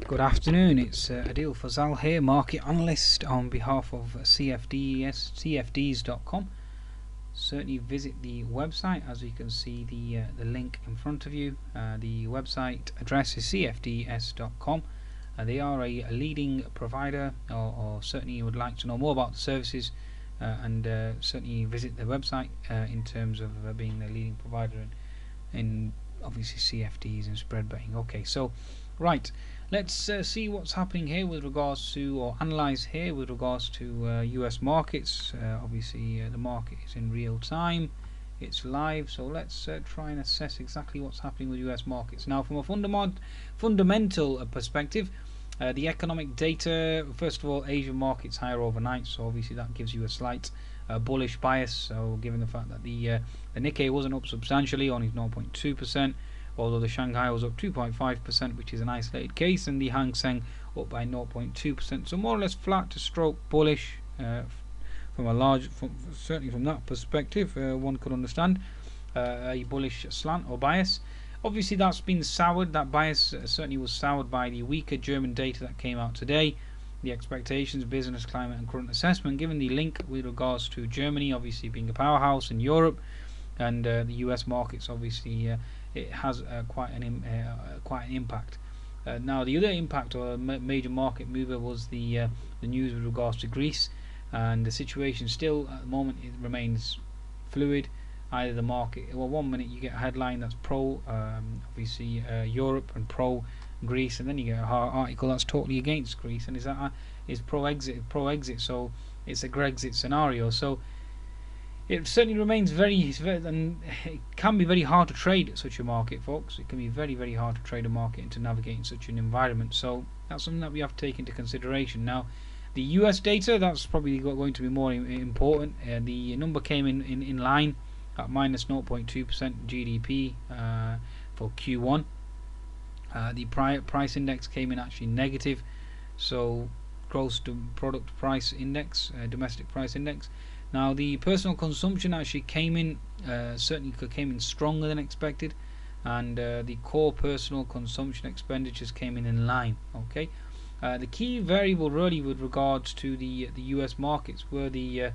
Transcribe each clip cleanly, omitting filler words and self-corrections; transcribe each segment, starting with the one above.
Good afternoon, it's Adil Fazal here, market analyst on behalf of CFDs.com. Certainly visit the website, as you can see the link in front of you. The website address is CFDs.com. They are a leading provider, or certainly you would like to know more about the services, and certainly visit the website in terms of being a leading provider in obviously CFDs and spread betting. Okay, so right, let's see what's happening here with regards to, or analyze here with regards to US markets. Obviously the market is in real time, it's live, so let's try and assess exactly what's happening with US markets. Now, from a fundamental perspective, the economic data, first of all, Asian markets higher overnight, so obviously that gives you a slight bullish bias. So given the fact that the Nikkei wasn't up substantially, only 0.2%, although the Shanghai was up 2.5%, which is an isolated case, and the Hang Seng up by 0.2%. So more or less flat to stroke bullish certainly from that perspective, one could understand a bullish slant or bias. Obviously that's been soured, that bias certainly was soured by the weaker German data that came out today. The expectations, business climate and current assessment, given the link with regards to Germany obviously being a powerhouse in Europe, and the US markets obviously it has quite an impact. Now the other impact, or major market mover, was the news with regards to Greece, and the situation still at the moment it remains fluid. Either the market, well, 1 minute you get a headline that's pro obviously Europe and pro Greece, and then you get an article that's totally against Greece and is pro exit, so it's a Grexit scenario. So it certainly remains and it can be very hard to trade such a market, folks. It can be very, very hard to trade a market and to navigate in such an environment. So that's something that we have to take into consideration. Now, the US data, that's probably going to be more important. The number came in line at minus 0.2% GDP for Q1. The price index came in actually negative, so gross product price index, domestic price index. Now the personal consumption actually came in stronger than expected, and the core personal consumption expenditures came in line. Okay, the key variable really with regards to the US markets were the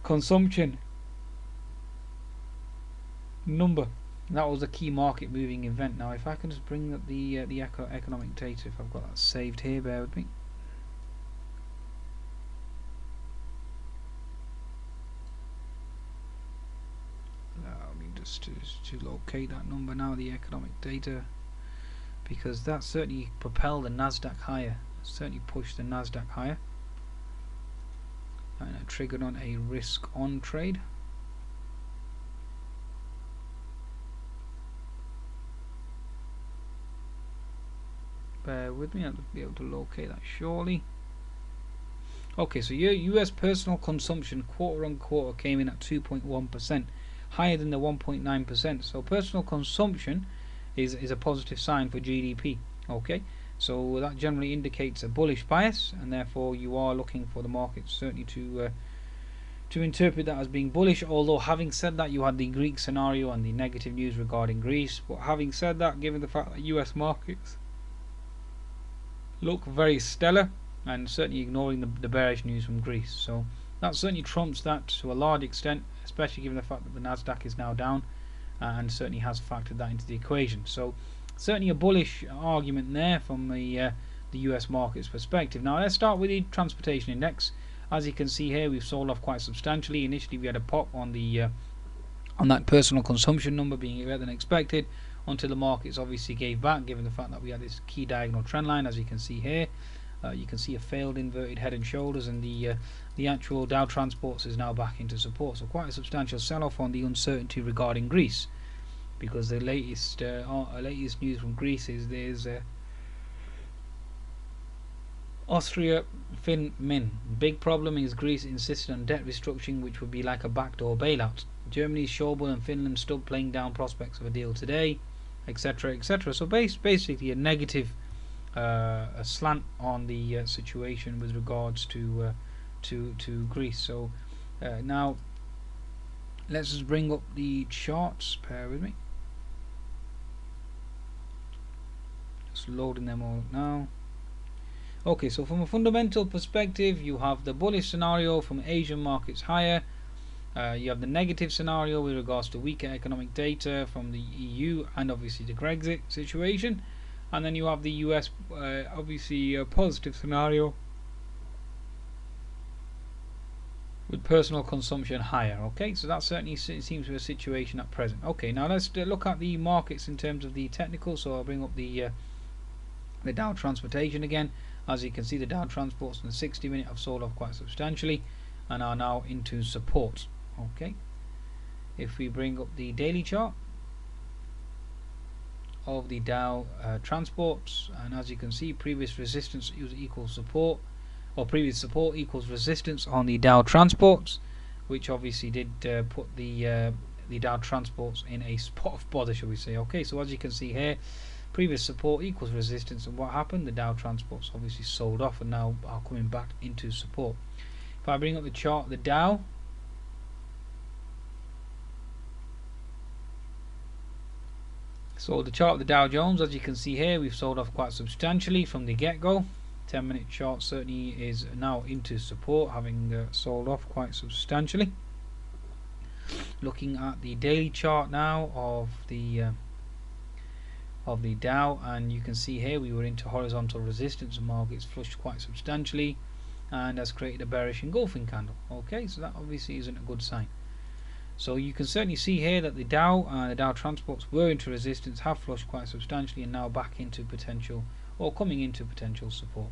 consumption number. That was a key market moving event. Now if I can just bring up the economic data, if I've got that saved here, bear with me. Allow me just to locate that number now, the economic data, because that certainly propelled the Nasdaq higher, certainly pushed the Nasdaq higher, and it triggered on a risk on trade. Bear with me, I'll be able to locate that surely. Okay, so your US personal consumption quarter on quarter came in at 2.1%, higher than the 1.9%. So personal consumption is a positive sign for GDP. Okay, so that generally indicates a bullish bias, and therefore you are looking for the market certainly to interpret that as being bullish. Although having said that, you had the Greek scenario and the negative news regarding Greece. But having said that, given the fact that US markets look very stellar, and certainly ignoring the bearish news from Greece, so that certainly trumps that to a large extent, especially given the fact that the Nasdaq is now down, and certainly has factored that into the equation. So certainly a bullish argument there from the US markets perspective. Now let's start with the transportation index. As you can see here, we've sold off quite substantially. Initially we had a pop on the on that personal consumption number being better than expected, until the markets obviously gave back, given the fact that we had this key diagonal trend line, as you can see here. You can see a failed inverted head and shoulders, and the actual Dow Transports is now back into support. So quite a substantial sell-off on the uncertainty regarding Greece, because the latest news from Greece is there's Austria Fin Min. Big problem is Greece insisted on debt restructuring, which would be like a backdoor bailout. Germany's Schäuble and Finland still playing down prospects of a deal today, etc., etc. So basically a negative a slant on the situation with regards to Greece. So now let's just bring up the charts. Bear with me. Just loading them all up now. Okay, so from a fundamental perspective, you have the bullish scenario from Asian markets higher. You have the negative scenario with regards to weaker economic data from the EU and obviously the Grexit situation. And then you have the US, obviously a positive scenario with personal consumption higher. Okay, so that certainly seems to be a situation at present. Okay, now let's look at the markets in terms of the technical. So I'll bring up the Dow Transportation again. As you can see, the Dow Transports in the 60-minute have sold off quite substantially and are now into support. Okay, if we bring up the daily chart of the Dow Transports, and as you can see, previous resistance equals support, or previous support equals resistance on the Dow Transports, which obviously did put the Dow Transports in a spot of bother, shall we say. Okay, so as you can see here, previous support equals resistance, and what happened? The Dow Transports obviously sold off and now are coming back into support. If I bring up the chart, the Dow, so the chart of the Dow Jones, as you can see here, we've sold off quite substantially from the get-go. 10-minute chart certainly is now into support, having sold off quite substantially. Looking at the daily chart now of the Dow, and you can see here we were into horizontal resistance, and markets flushed quite substantially and has created a bearish engulfing candle. Okay, so that obviously isn't a good sign. So you can certainly see here that the Dow and the Dow Transports were into resistance, have flushed quite substantially, and now back into potential, or coming into potential support.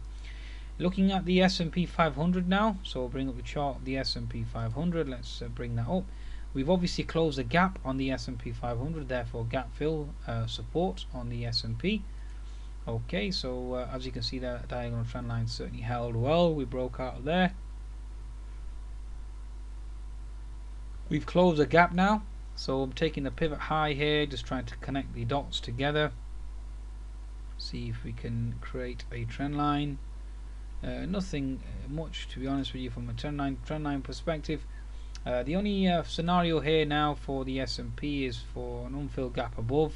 Looking at the S&P 500 now, so we'll bring up the chart of the S&P 500. Let's bring that up. We've obviously closed a gap on the S&P 500, therefore gap fill support on the S&P. Okay, so as you can see, that diagonal trend line certainly held well. We broke out of there. We've closed a gap now, so I'm taking the pivot high here, just trying to connect the dots together. See if we can create a trend line. Nothing much, to be honest with you, from a trend line perspective. The only scenario here now for the S&P is for an unfilled gap above.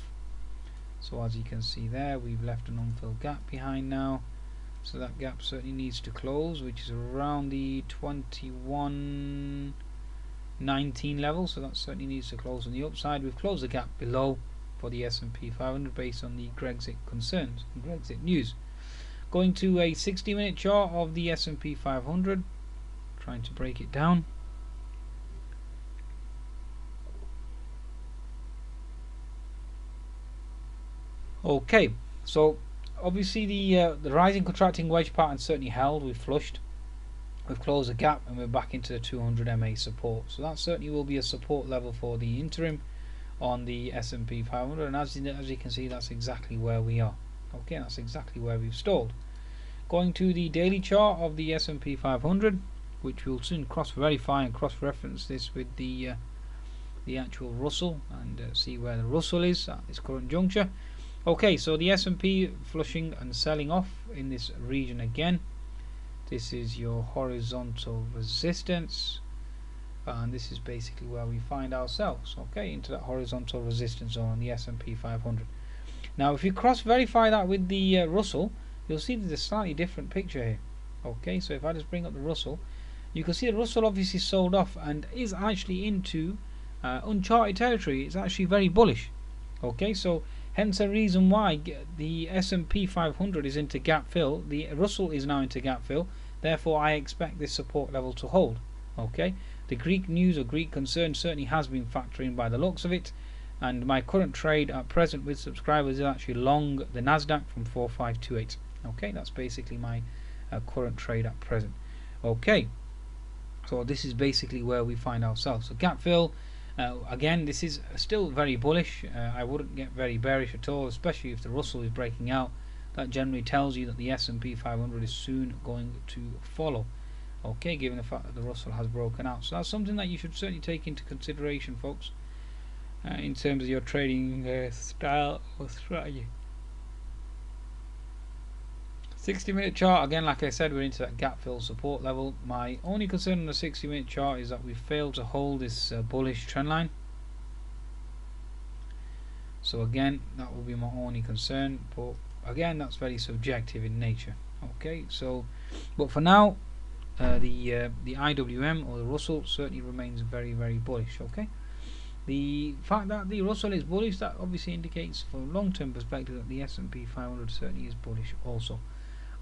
So as you can see there, we've left an unfilled gap behind now. So that gap certainly needs to close, which is around the 21.19 level. So that certainly needs to close on the upside. We've closed the gap below for the S&P 500 based on the Grexit concerns and Grexit news. Going to a 60-minute chart of the S&P 500, trying to break it down. Okay, so obviously the rising contracting wedge pattern certainly held. We've flushed, we've closed the gap, and we're back into the 200 MA support. So that certainly will be a support level for the interim on the S&P 500, and as you can see, that's exactly where we are. Okay, that's exactly where we've stalled. Going to the daily chart of the S&P 500, which we'll soon cross-verify and cross-reference this with the actual Russell, and see where the Russell is at this current juncture. Okay, so the S&P flushing and selling off in this region again. This is your horizontal resistance, and this is basically where we find ourselves. Okay, into that horizontal resistance zone on the S&P 500. Now, if you cross-verify that with the Russell, you'll see there's a slightly different picture here. Okay, so if I just bring up the Russell, you can see the Russell obviously sold off and is actually into uncharted territory. It's actually very bullish. Okay, so hence a reason why the S&P 500 is into gap fill. The Russell is now into gap fill. Therefore, I expect this support level to hold. Okay, the Greek news or Greek concern certainly has been factoring by the looks of it. And my current trade at present with subscribers is actually long the Nasdaq from 4528. Okay, that's basically my current trade at present. Okay, so this is basically where we find ourselves. So gap fill. Again, this is still very bullish. I wouldn't get very bearish at all, especially if the Russell is breaking out. That generally tells you that the S&P 500 is soon going to follow. Okay, given the fact that the Russell has broken out. So that's something that you should certainly take into consideration, folks, in terms of your trading style or strategy. 60-minute chart, again, like I said, we're into that gap fill support level. My only concern on the 60-minute chart is that we failed to hold this bullish trend line. So again, that will be my only concern, but again, that's very subjective in nature. Okay, so but for now, the IWM or the Russell certainly remains very bullish. Okay, the fact that the Russell is bullish, that obviously indicates from a long-term perspective that the S&P 500 certainly is bullish also.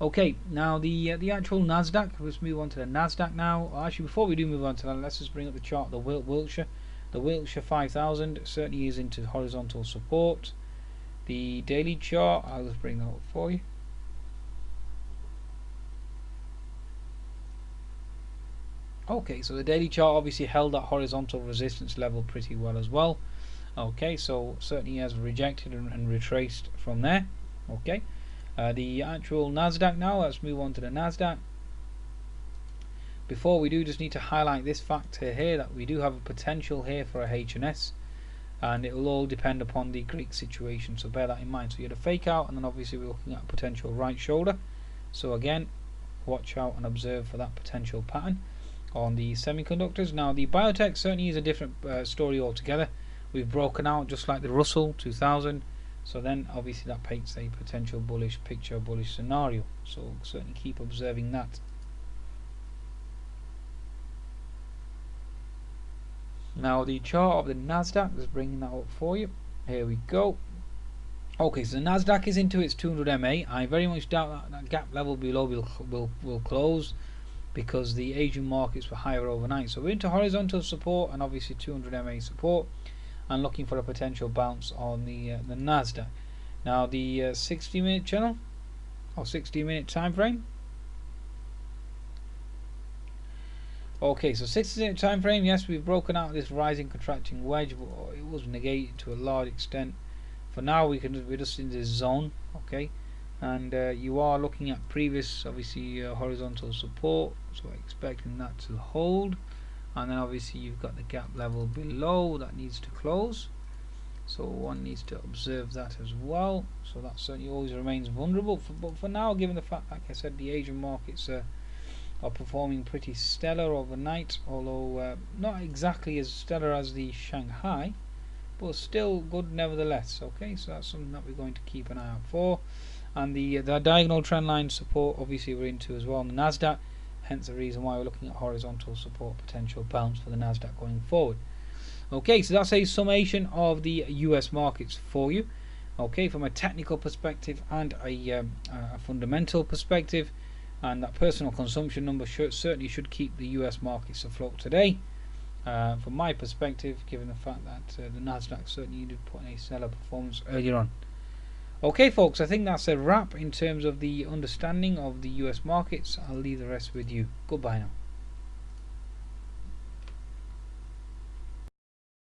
Okay, now the actual Nasdaq. Let's move on to the Nasdaq now. Actually, before we do move on to that, let's just bring up the chart of the Wilshire. The Wilshire 5000 certainly is into horizontal support. The daily chart, I'll just bring that up for you. Okay, so the daily chart obviously held that horizontal resistance level pretty well as well. Okay, so certainly has rejected and retraced from there. Okay, the actual Nasdaq now, let's move on to the Nasdaq. Before we do, just need to highlight this factor here, that we do have a potential here for a HNS, and it will all depend upon the Greek situation, so bear that in mind. So you had a fake out, and then obviously we're looking at a potential right shoulder, so again watch out and observe for that potential pattern on the semiconductors. Now the biotech certainly is a different story altogether. We've broken out just like the Russell 2000, so then obviously that paints a potential bullish picture, bullish scenario, so certainly keep observing that. Now the chart of the Nasdaq, just bringing that up for you. Here we go. Okay, so the Nasdaq is into its 200 MA. I very much doubt that gap level below will close, because the Asian markets were higher overnight. So we're into horizontal support and obviously 200 MA support, and looking for a potential bounce on the Nasdaq. Now the 60-minute channel or 60-minute time frame. Okay, so 60-minute time frame. Yes, we've broken out this rising contracting wedge, but it was negated to a large extent. For now, we're just in this zone. Okay, and you are looking at previous, obviously, horizontal support, so expecting that to hold, and then obviously you've got the gap level below that needs to close, so one needs to observe that as well. So that certainly always remains vulnerable, but for now, given the fact, like I said, the Asian markets are performing pretty stellar overnight, although not exactly as stellar as the Shanghai, but still good nevertheless. Okay, so that's something that we're going to keep an eye out for. And the diagonal trend line support obviously we're into as well on the Nasdaq, hence the reason why we're looking at horizontal support potential bounce for the Nasdaq going forward. Okay, so that's a summation of the US markets for you. Okay, from a technical perspective and a fundamental perspective, and that personal consumption number certainly should keep the US markets afloat today. From my perspective, given the fact that the Nasdaq certainly did put in a stellar performance earlier on. Okay folks, I think that's a wrap in terms of the understanding of the US markets. I'll leave the rest with you. Goodbye now.